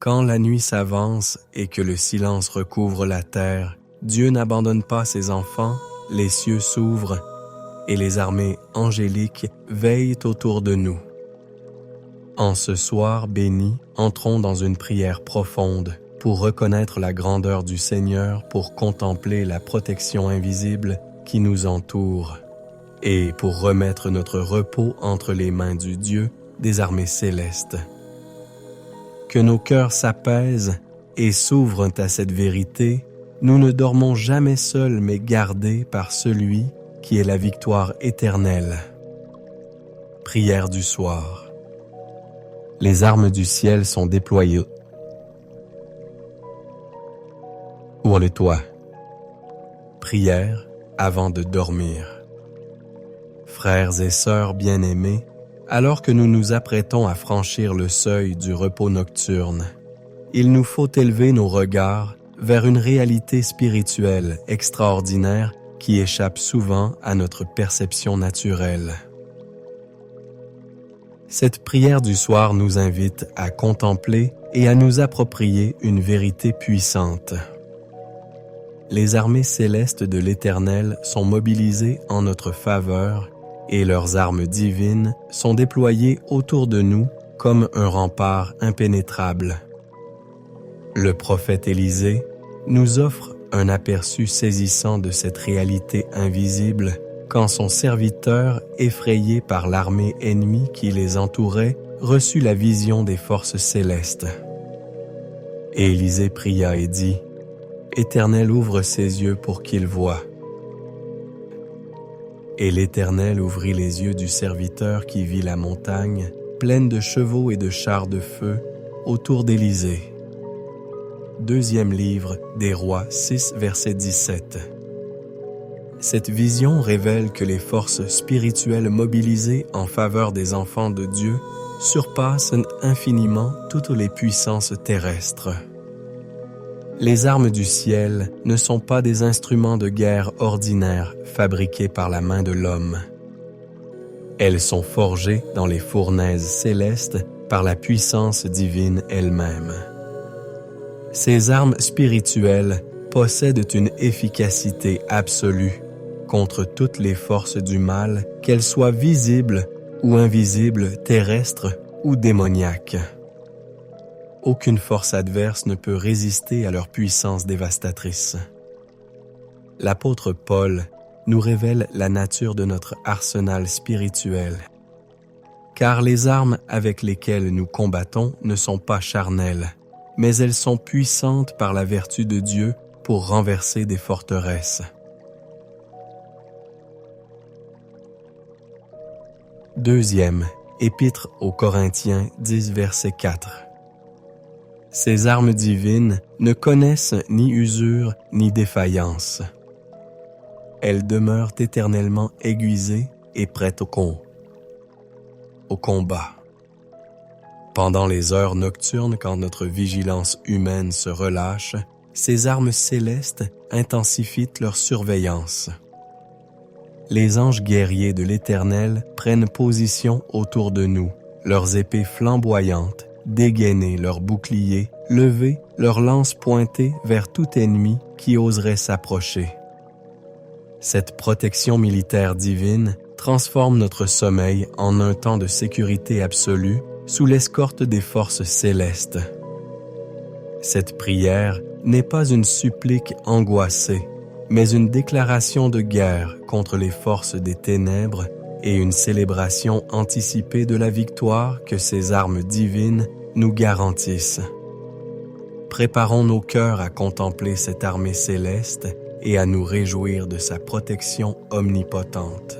Quand la nuit s'avance et que le silence recouvre la terre, Dieu n'abandonne pas ses enfants, les cieux s'ouvrent et les armées angéliques veillent autour de nous. En ce soir béni, entrons dans une prière profonde pour reconnaître la grandeur du Seigneur, pour contempler la protection invisible qui nous entoure et pour remettre notre repos entre les mains du Dieu des armées célestes. Que nos cœurs s'apaisent et s'ouvrent à cette vérité, nous ne dormons jamais seuls mais gardés par celui qui est la victoire éternelle. Prière du soir. Les armes du ciel sont déployées pour le toit. Prière avant de dormir. Frères et sœurs bien-aimés, alors que nous nous apprêtons à franchir le seuil du repos nocturne, il nous faut élever nos regards vers une réalité spirituelle extraordinaire qui échappe souvent à notre perception naturelle. Cette prière du soir nous invite à contempler et à nous approprier une vérité puissante. Les armées célestes de l'Éternel sont mobilisées en notre faveur et leurs armes divines sont déployées autour de nous comme un rempart impénétrable. Le prophète Élisée nous offre un aperçu saisissant de cette réalité invisible quand son serviteur, effrayé par l'armée ennemie qui les entourait, reçut la vision des forces célestes. Et Élisée pria et dit : « Éternel, ouvre ses yeux pour qu'il voie. » Et l'Éternel ouvrit les yeux du serviteur qui vit la montagne, pleine de chevaux et de chars de feu, autour d'Élisée. Deuxième livre des Rois 6, verset 17. Cette vision révèle que les forces spirituelles mobilisées en faveur des enfants de Dieu surpassent infiniment toutes les puissances terrestres. Les armes du ciel ne sont pas des instruments de guerre ordinaires fabriqués par la main de l'homme. Elles sont forgées dans les fournaises célestes par la puissance divine elle-même. Ces armes spirituelles possèdent une efficacité absolue contre toutes les forces du mal, qu'elles soient visibles ou invisibles, terrestres ou démoniaques. Aucune force adverse ne peut résister à leur puissance dévastatrice. L'apôtre Paul nous révèle la nature de notre arsenal spirituel. Car les armes avec lesquelles nous combattons ne sont pas charnelles, mais elles sont puissantes par la vertu de Dieu pour renverser des forteresses. Deuxième, Épître aux Corinthiens 10, verset 4. Ces armes divines ne connaissent ni usure ni défaillance. Elles demeurent éternellement aiguisées et prêtes au combat. Pendant les heures nocturnes, quand notre vigilance humaine se relâche, ces armes célestes intensifient leur surveillance. Les anges guerriers de l'Éternel prennent position autour de nous, leurs épées flamboyantes, dégainer leurs boucliers, lever leurs lances pointées vers tout ennemi qui oserait s'approcher. Cette protection militaire divine transforme notre sommeil en un temps de sécurité absolue sous l'escorte des forces célestes. Cette prière n'est pas une supplique angoissée, mais une déclaration de guerre contre les forces des ténèbres et une célébration anticipée de la victoire que ces armes divines nous garantissent. Préparons nos cœurs à contempler cette armée céleste et à nous réjouir de sa protection omnipotente.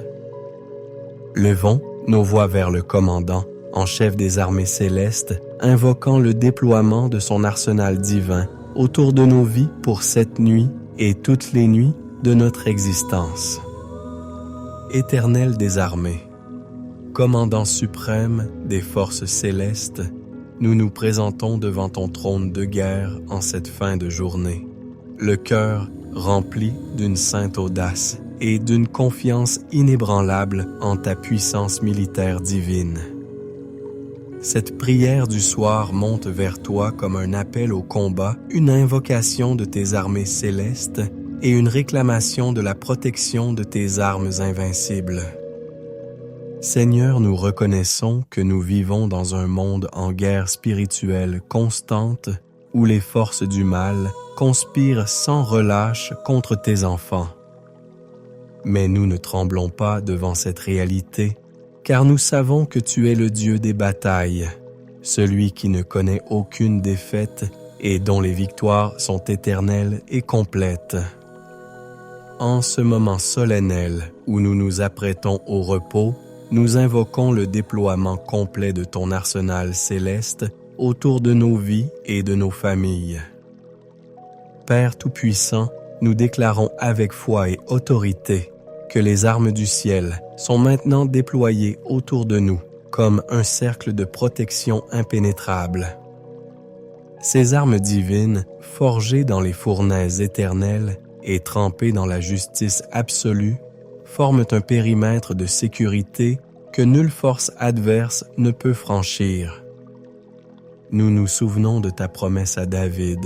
Levons nos voix vers le commandant, en chef des armées célestes, invoquant le déploiement de son arsenal divin autour de nos vies pour cette nuit et toutes les nuits de notre existence. Éternel des armées, commandant suprême des forces célestes, nous nous présentons devant ton trône de guerre en cette fin de journée, le cœur rempli d'une sainte audace et d'une confiance inébranlable en ta puissance militaire divine. Cette prière du soir monte vers toi comme un appel au combat, une invocation de tes armées célestes et une réclamation de la protection de tes armes invincibles. Seigneur, nous reconnaissons que nous vivons dans un monde en guerre spirituelle constante où les forces du mal conspirent sans relâche contre tes enfants. Mais nous ne tremblons pas devant cette réalité, car nous savons que tu es le Dieu des batailles, celui qui ne connaît aucune défaite et dont les victoires sont éternelles et complètes. En ce moment solennel où nous nous apprêtons au repos, nous invoquons le déploiement complet de ton arsenal céleste autour de nos vies et de nos familles. Père Tout-Puissant, nous déclarons avec foi et autorité que les armes du ciel sont maintenant déployées autour de nous comme un cercle de protection impénétrable. Ces armes divines, forgées dans les fournaises éternelles et trempées dans la justice absolue, forment un périmètre de sécurité que nulle force adverse ne peut franchir. Nous nous souvenons de ta promesse à David.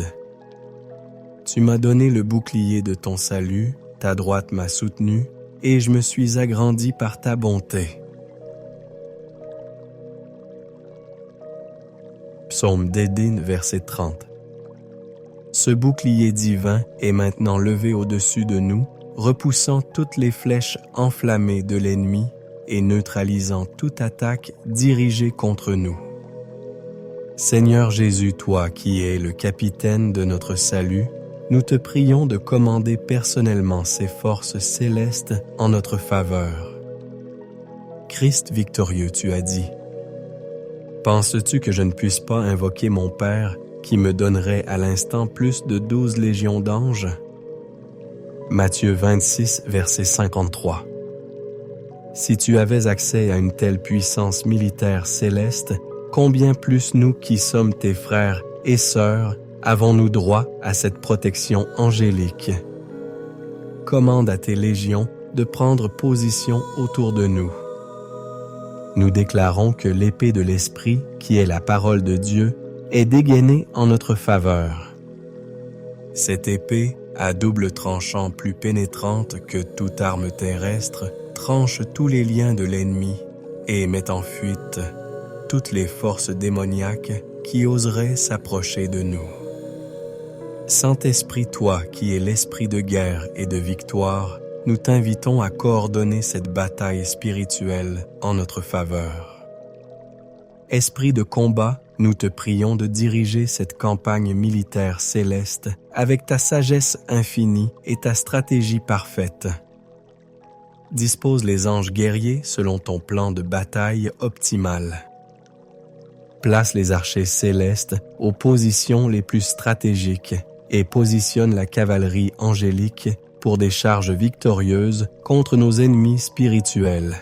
Tu m'as donné le bouclier de ton salut, ta droite m'a soutenu, et je me suis agrandi par ta bonté. Psaume d'Édine, verset 30. Ce bouclier divin est maintenant levé au-dessus de nous, repoussant toutes les flèches enflammées de l'ennemi et neutralisant toute attaque dirigée contre nous. Seigneur Jésus, toi qui es le capitaine de notre salut, nous te prions de commander personnellement ces forces célestes en notre faveur. Christ victorieux, tu as dit. Penses-tu que je ne puisse pas invoquer mon Père qui me donnerait à l'instant plus de 12 légions d'anges? Matthieu 26, verset 53. Si tu avais accès à une telle puissance militaire céleste, combien plus nous qui sommes tes frères et sœurs avons-nous droit à cette protection angélique? Commande à tes légions de prendre position autour de nous. Nous déclarons que l'épée de l'Esprit, qui est la parole de Dieu, est dégainée en notre faveur. Cette épée, à double tranchant plus pénétrante que toute arme terrestre, tranche tous les liens de l'ennemi et met en fuite toutes les forces démoniaques qui oseraient s'approcher de nous. Saint-Esprit, toi qui es l'esprit de guerre et de victoire, nous t'invitons à coordonner cette bataille spirituelle en notre faveur. Esprit de combat, nous te prions de diriger cette campagne militaire céleste avec ta sagesse infinie et ta stratégie parfaite. Dispose les anges guerriers selon ton plan de bataille optimal. Place les archers célestes aux positions les plus stratégiques et positionne la cavalerie angélique pour des charges victorieuses contre nos ennemis spirituels.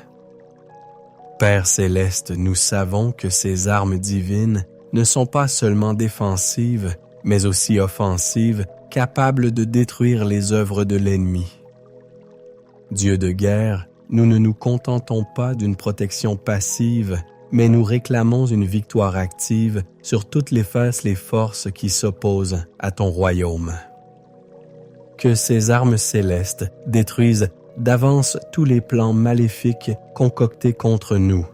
Père céleste, nous savons que ces armes divines ne sont pas seulement défensives, mais aussi offensives, capables de détruire les œuvres de l'ennemi. Dieu de guerre, nous ne nous contentons pas d'une protection passive, mais nous réclamons une victoire active sur toutes les forces qui s'opposent à ton royaume. Que ces armes célestes détruisent d'avance tous les plans maléfiques concoctés contre nous.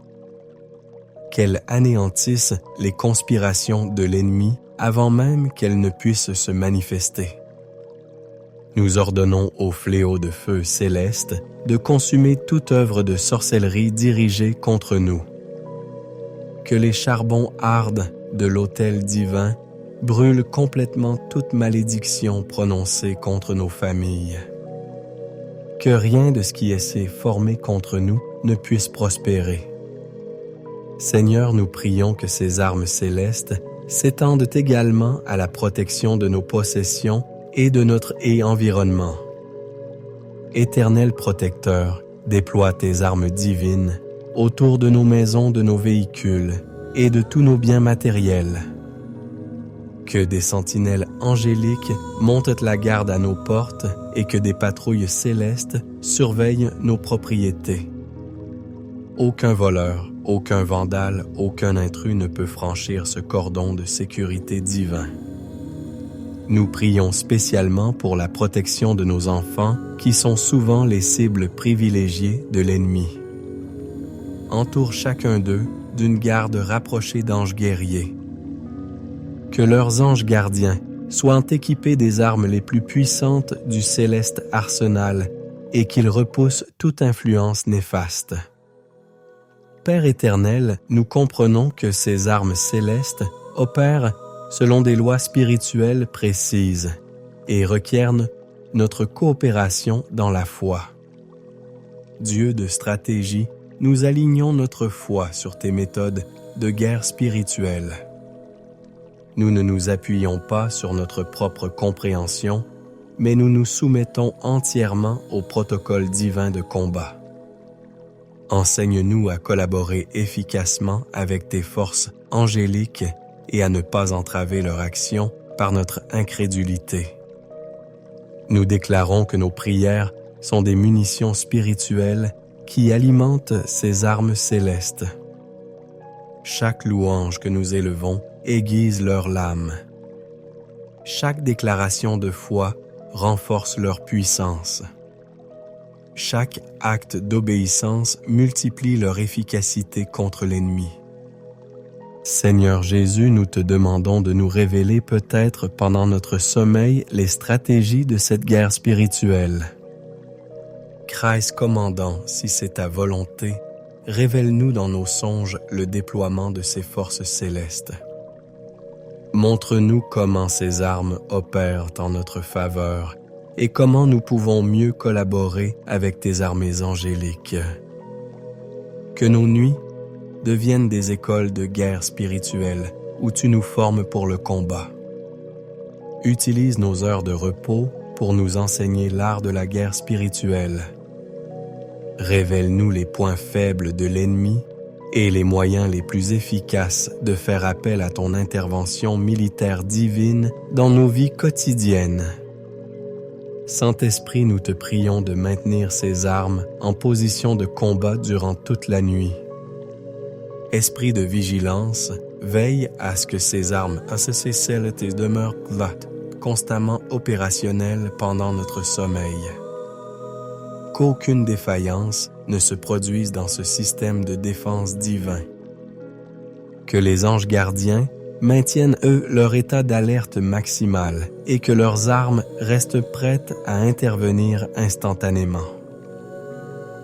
Qu'elles anéantissent les conspirations de l'ennemi avant même qu'elles ne puissent se manifester. Nous ordonnons au fléau de feu céleste de consumer toute œuvre de sorcellerie dirigée contre nous. Que les charbons ardents de l'autel divin brûlent complètement toute malédiction prononcée contre nos familles. Que rien de ce qui essaie formé contre nous ne puisse prospérer. Seigneur, nous prions que ces armes célestes s'étendent également à la protection de nos possessions et de notre environnement. Éternel protecteur, déploie tes armes divines autour de nos maisons, de nos véhicules et de tous nos biens matériels. Que des sentinelles angéliques montent la garde à nos portes et que des patrouilles célestes surveillent nos propriétés. Aucun voleur, Aucun vandale, aucun intrus ne peut franchir ce cordon de sécurité divin. Nous prions spécialement pour la protection de nos enfants qui sont souvent les cibles privilégiées de l'ennemi. Entoure chacun d'eux d'une garde rapprochée d'anges guerriers. Que leurs anges gardiens soient équipés des armes les plus puissantes du céleste arsenal et qu'ils repoussent toute influence néfaste. Père éternel, nous comprenons que ces armes célestes opèrent selon des lois spirituelles précises et requièrent notre coopération dans la foi. Dieu de stratégie, nous alignons notre foi sur tes méthodes de guerre spirituelle. Nous ne nous appuyons pas sur notre propre compréhension, mais nous nous soumettons entièrement au protocole divin de combat. Enseigne-nous à collaborer efficacement avec tes forces angéliques et à ne pas entraver leur action par notre incrédulité. Nous déclarons que nos prières sont des munitions spirituelles qui alimentent ces armes célestes. Chaque louange que nous élevons aiguise leur lame. Chaque déclaration de foi renforce leur puissance. Chaque acte d'obéissance multiplie leur efficacité contre l'ennemi. Seigneur Jésus, nous te demandons de nous révéler peut-être pendant notre sommeil les stratégies de cette guerre spirituelle. Christ commandant, si c'est ta volonté, révèle-nous dans nos songes le déploiement de ces forces célestes. Montre-nous comment ces armes opèrent en notre faveur et comment nous pouvons mieux collaborer avec tes armées angéliques. Que nos nuits deviennent des écoles de guerre spirituelle où tu nous formes pour le combat. Utilise nos heures de repos pour nous enseigner l'art de la guerre spirituelle. Révèle-nous les points faibles de l'ennemi et les moyens les plus efficaces de faire appel à ton intervention militaire divine dans nos vies quotidiennes. Saint-Esprit, nous te prions de maintenir ces armes en position de combat durant toute la nuit. Esprit de vigilance, veille à ce que ces armes ACC demeurent constamment opérationnelles pendant notre sommeil. Qu'aucune défaillance ne se produise dans ce système de défense divin. Que les anges gardiens maintiennent eux leur état d'alerte maximale et que leurs armes restent prêtes à intervenir instantanément.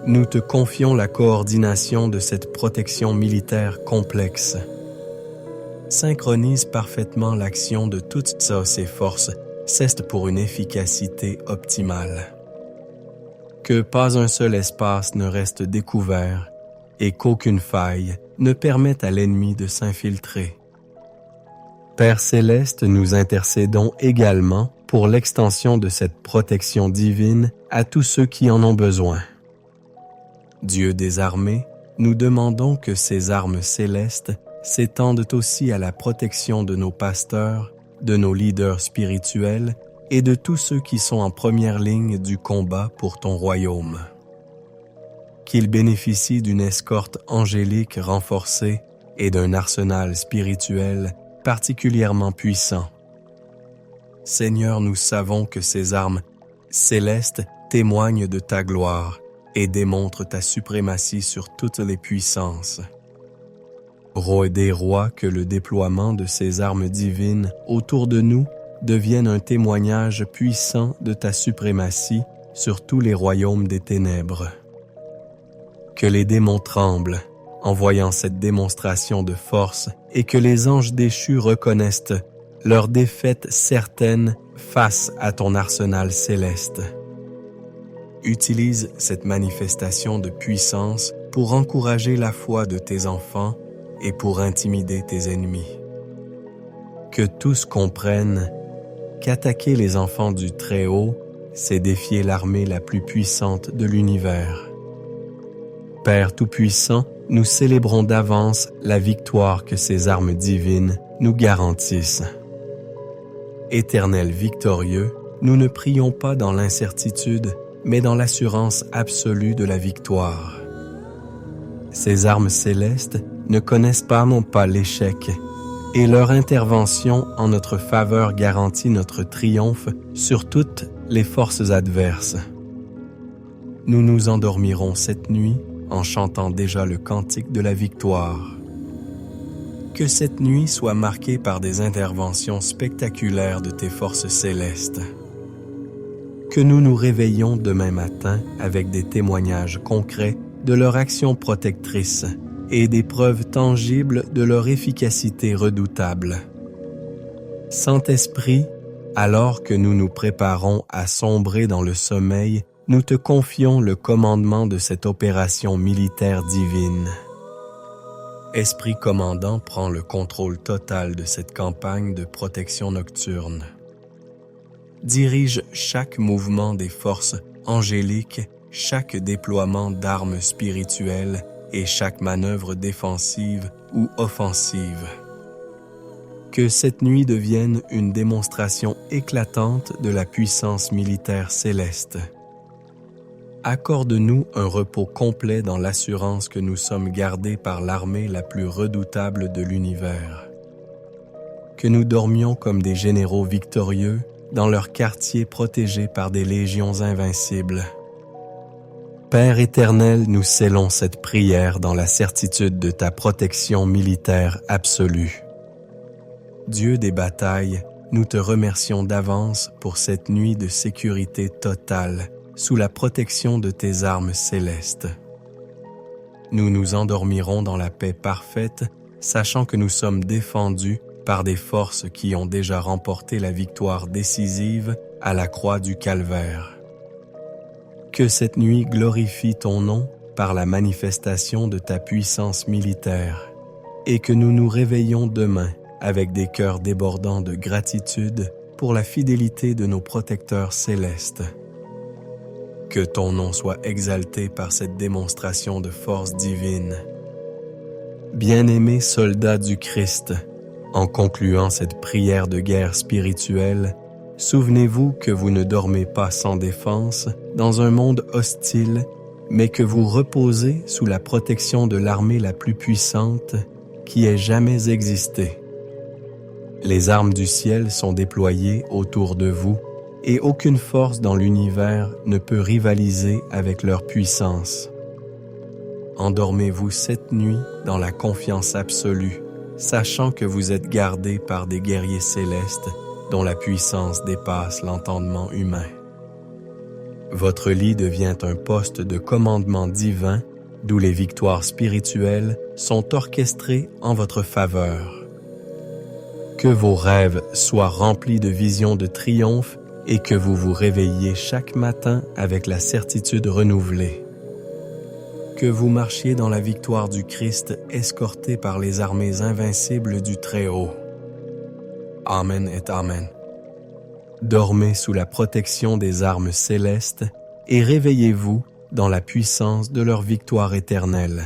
Nous te confions la coordination de cette protection militaire complexe. Synchronise parfaitement l'action de toutes ces forces, pour une efficacité optimale. Que pas un seul espace ne reste découvert et qu'aucune faille ne permette à l'ennemi de s'infiltrer. Père céleste, nous intercédons également pour l'extension de cette protection divine à tous ceux qui en ont besoin. Dieu des armées, nous demandons que ces armes célestes s'étendent aussi à la protection de nos pasteurs, de nos leaders spirituels et de tous ceux qui sont en première ligne du combat pour ton royaume. Qu'ils bénéficient d'une escorte angélique renforcée et d'un arsenal spirituel particulièrement puissant. Seigneur, nous savons que ces armes célestes témoignent de ta gloire et démontrent ta suprématie sur toutes les puissances. Roi des rois, que le déploiement de ces armes divines autour de nous devienne un témoignage puissant de ta suprématie sur tous les royaumes des ténèbres. Que les démons tremblent en voyant cette démonstration de force et que les anges déchus reconnaissent leur défaite certaine face à ton arsenal céleste. Utilise cette manifestation de puissance pour encourager la foi de tes enfants et pour intimider tes ennemis. Que tous comprennent qu'attaquer les enfants du Très-Haut, c'est défier l'armée la plus puissante de l'univers. Père Tout-Puissant, nous célébrons d'avance la victoire que ces armes divines nous garantissent. Éternel victorieux, nous ne prions pas dans l'incertitude, mais dans l'assurance absolue de la victoire. Ces armes célestes ne connaissent pas non pas l'échec, et leur intervention en notre faveur garantit notre triomphe sur toutes les forces adverses. Nous nous endormirons cette nuit en chantant déjà le cantique de la victoire. Que cette nuit soit marquée par des interventions spectaculaires de tes forces célestes. Que nous nous réveillions demain matin avec des témoignages concrets de leur action protectrice et des preuves tangibles de leur efficacité redoutable. Saint-Esprit, alors que nous nous préparons à sombrer dans le sommeil, nous te confions le commandement de cette opération militaire divine. Esprit commandant prend le contrôle total de cette campagne de protection nocturne. Dirige chaque mouvement des forces angéliques, chaque déploiement d'armes spirituelles et chaque manœuvre défensive ou offensive. Que cette nuit devienne une démonstration éclatante de la puissance militaire céleste. Accorde-nous un repos complet dans l'assurance que nous sommes gardés par l'armée la plus redoutable de l'univers. Que nous dormions comme des généraux victorieux dans leur quartier protégés par des légions invincibles. Père éternel, nous scellons cette prière dans la certitude de ta protection militaire absolue. Dieu des batailles, nous te remercions d'avance pour cette nuit de sécurité totale sous la protection de tes armes célestes. Nous nous endormirons dans la paix parfaite, sachant que nous sommes défendus par des forces qui ont déjà remporté la victoire décisive à la croix du Calvaire. Que cette nuit glorifie ton nom par la manifestation de ta puissance militaire, et que nous nous réveillons demain avec des cœurs débordants de gratitude pour la fidélité de nos protecteurs célestes. Que ton nom soit exalté par cette démonstration de force divine. Bien-aimés soldats du Christ, en concluant cette prière de guerre spirituelle, souvenez-vous que vous ne dormez pas sans défense dans un monde hostile, mais que vous reposez sous la protection de l'armée la plus puissante qui ait jamais existé. Les armes du ciel sont déployées autour de vous et aucune force dans l'univers ne peut rivaliser avec leur puissance. Endormez-vous cette nuit dans la confiance absolue, sachant que vous êtes gardés par des guerriers célestes dont la puissance dépasse l'entendement humain. Votre lit devient un poste de commandement divin d'où les victoires spirituelles sont orchestrées en votre faveur. Que vos rêves soient remplis de visions de triomphe et que vous vous réveilliez chaque matin avec la certitude renouvelée. Que vous marchiez dans la victoire du Christ escortés par les armées invincibles du Très-Haut. Amen et Amen. Dormez sous la protection des armes célestes et réveillez-vous dans la puissance de leur victoire éternelle.